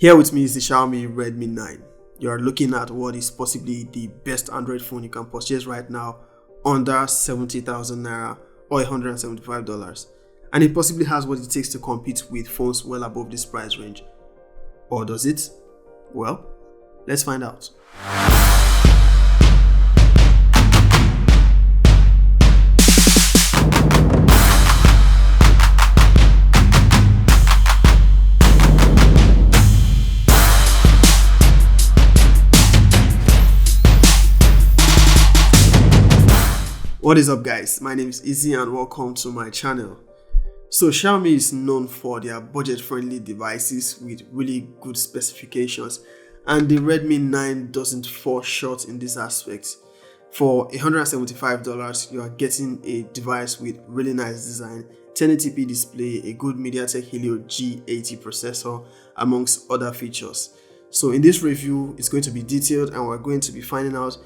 Here with me is the Xiaomi Redmi 9. You are looking at what is possibly the best Android phone you can purchase right now under 70,000 naira or $175. And it possibly has what it takes to compete with phones well above this price range. Or does it? Well, let's find out. What is up guys, my name is Izzy and welcome to my channel. So Xiaomi is known for their budget-friendly devices with really good specifications, and the Redmi 9 doesn't fall short in this aspect. For $175 you are getting a device with really nice design, 1080p display, a good Mediatek Helio G80 processor amongst other features. So in this review it's going to be detailed and we're going to be finding out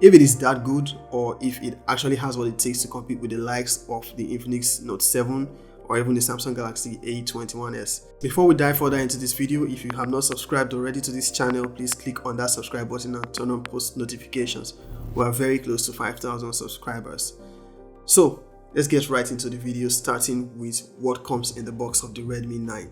if it is that good or if it actually has what it takes to compete with the likes of the Infinix Note 7 or even the Samsung Galaxy A21s. Before we dive further into this video, if you have not subscribed already to this channel, please click on that subscribe button and turn on post notifications. We are very close to 5,000 subscribers. So let's get right into the video, starting with what comes in the box of the Redmi 9.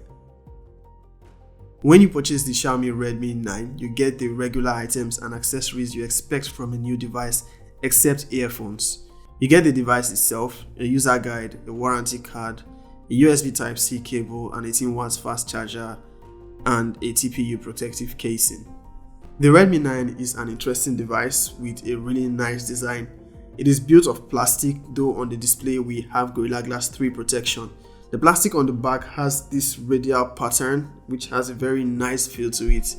When you purchase the Xiaomi Redmi 9, you get the regular items and accessories you expect from a new device except earphones. You get the device itself, a user guide, a warranty card, a USB Type-C cable, an 18 watts fast charger, and a TPU protective casing. The Redmi 9 is an interesting device with a really nice design. It is built of plastic, though on the display we have Gorilla Glass 3 protection. The plastic on the back has this radial pattern which has a very nice feel to it.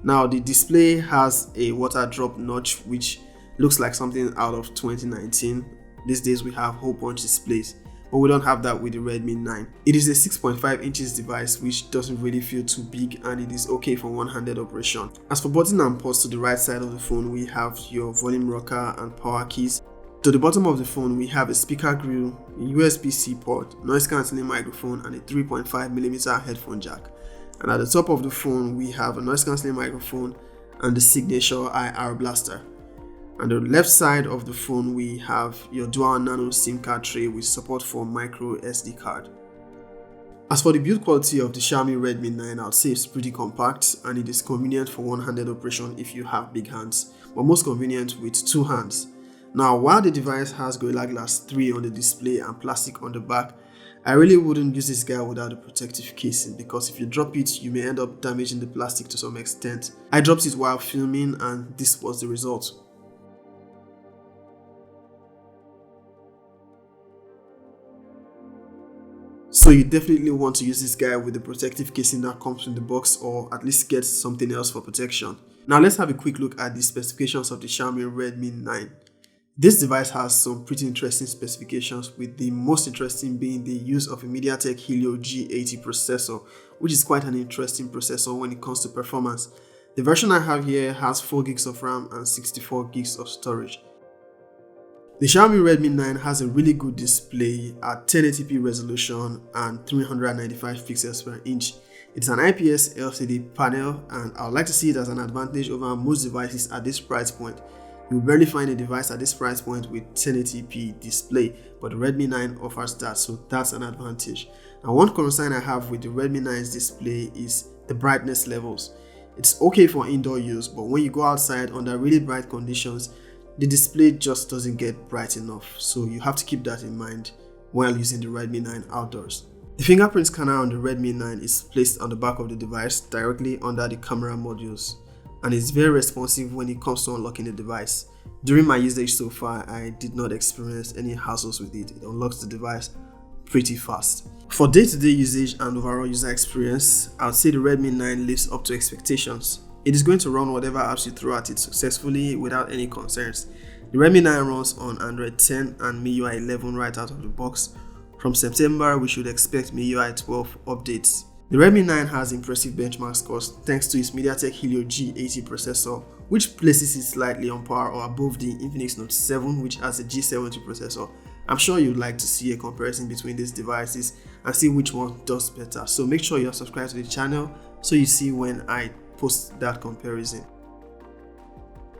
Now the display has a water drop notch which looks like something out of 2019. These days we have hole punch displays, but we don't have that with the Redmi 9. It is a 6.5 inches device which doesn't really feel too big and it is okay for one-handed operation. As for button and ports, to the right side of the phone we have your volume rocker and power keys. To the bottom of the phone we have a speaker grill, a USB-C port, noise cancelling microphone and a 3.5mm headphone jack. And at the top of the phone we have a noise cancelling microphone and the signature IR blaster. And the left side of the phone we have your dual nano SIM card tray with support for micro SD card. As for the build quality of the Xiaomi Redmi 9, I would say it's pretty compact and it is convenient for one-handed operation if you have big hands, but most convenient with two hands. Now, while the device has Gorilla Glass 3 on the display and plastic on the back, I really wouldn't use this guy without a protective casing because if you drop it, you may end up damaging the plastic to some extent. I dropped it while filming and this was the result. So you definitely want to use this guy with the protective casing that comes in the box, or at least get something else for protection. Now let's have a quick look at the specifications of the Xiaomi Redmi 9. This device has some pretty interesting specifications, with the most interesting being the use of a Mediatek Helio G80 processor, which is quite an interesting processor when it comes to performance. The version I have here has 4 gigs of RAM and 64 gigs of storage. The Xiaomi Redmi 9 has a really good display at 1080p resolution and 395 pixels per inch. It's an IPS LCD panel and I would like to see it as an advantage over most devices at this price point. You will barely find a device at this price point with 1080p display, but the Redmi 9 offers that, so that's an advantage. Now one concern I have with the Redmi 9's display is the brightness levels. It's okay for indoor use, but when you go outside under really bright conditions, the display just doesn't get bright enough, so you have to keep that in mind while using the Redmi 9 outdoors. The fingerprint scanner on the Redmi 9 is placed on the back of the device directly under the camera modules, and it's very responsive when it comes to unlocking the device. During my usage so far, I did not experience any hassles with it. It unlocks the device pretty fast. For day-to-day usage and overall user experience, I would say the Redmi 9 lives up to expectations. It is going to run whatever apps you throw at it successfully without any concerns. The Redmi 9 runs on Android 10 and MIUI 11 right out of the box. From September, we should expect MIUI 12 updates. The Redmi 9 has impressive benchmark scores thanks to its Mediatek Helio G80 processor, which places it slightly on par or above the Infinix Note 7, which has a G70 processor. I'm sure you'd like to see a comparison between these devices and see which one does better. So make sure you're subscribed to the channel so you see when I post that comparison.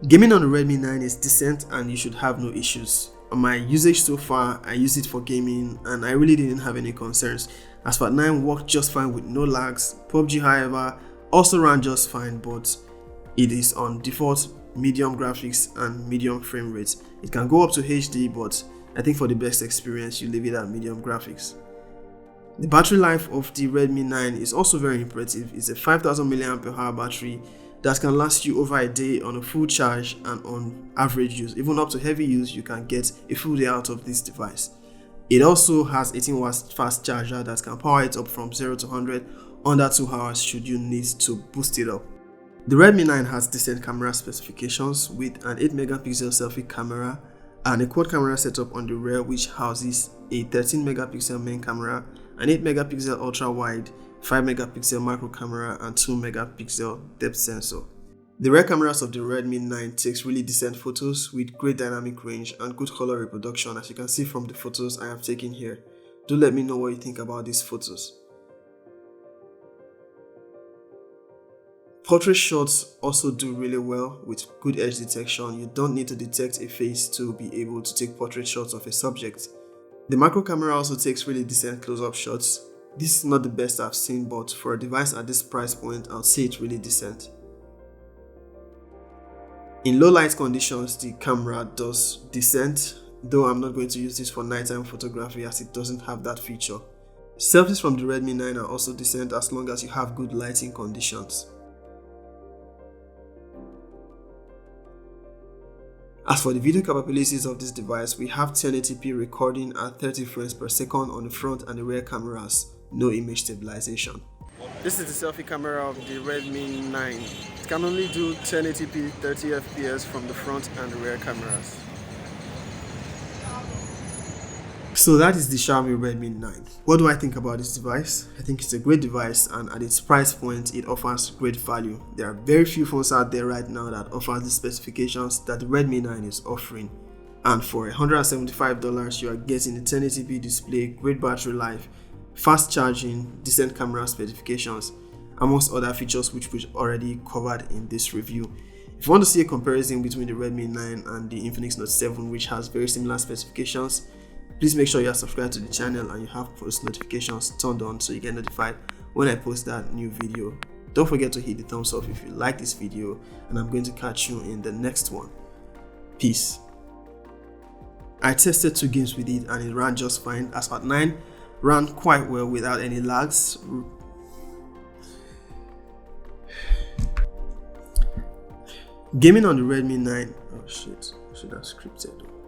Gaming on the Redmi 9 is decent and you should have no issues. On my usage so far, I use it for gaming and I really didn't have any concerns. Asphalt 9 worked just fine with no lags. PUBG, however, also ran just fine, but it is on default medium graphics and medium frame rate. It can go up to HD, but I think for the best experience you leave it at medium graphics. The battery life of the Redmi 9 is also very impressive. It's a 5000 mAh battery that can last you over a day on a full charge, and on average use, even up to heavy use, you can get a full day out of this device. It also has 18 watts fast charger that can power it up from 0 to 100 under 2 hours should you need to boost it up. The Redmi 9 has decent camera specifications with an 8 megapixel selfie camera and a quad camera setup on the rear, which houses a 13 megapixel main camera, an 8 megapixel ultra wide, 5 megapixel macro camera and 2 megapixel depth sensor. The rear cameras of the Redmi 9 takes really decent photos with great dynamic range and good color reproduction, as you can see from the photos I have taken here. Do let me know what you think about these photos. Portrait shots also do really well with good edge detection. You don't need to detect a face to be able to take portrait shots of a subject. The macro camera also takes really decent close-up shots. This is not the best I've seen, but for a device at this price point, I'll say it's really decent. In low light conditions, the camera does decent, though I'm not going to use this for nighttime photography as it doesn't have that feature. Selfies from the Redmi 9 are also decent as long as you have good lighting conditions. As for the video capabilities of this device, we have 1080p recording at 30 frames per second on the front and the rear cameras, no image stabilization. This is the selfie camera of the Redmi 9. It can only do 1080p 30 fps from the front and the rear cameras. So that is the Xiaomi Redmi 9. What do I think about this device? I think it's a great device, and at its price point it offers great value. There are very few phones out there right now that offer the specifications that the Redmi 9 is offering. And for $175 you are getting a 1080p display, great battery life, fast charging, decent camera specifications, amongst other features which we've already covered in this review. If you want to see a comparison between the Redmi 9 and the Infinix Note 7, which has very similar specifications, please make sure you are subscribed to the channel and you have post notifications turned on so you get notified when I post that new video. Don't forget to hit the thumbs up if you like this video, and I'm going to catch you in the next one. Peace. I tested 2 games with it and it ran just fine. Asphalt 9 ran quite well without any lags. Gaming on the Redmi 9, oh shit, I should have scripted though.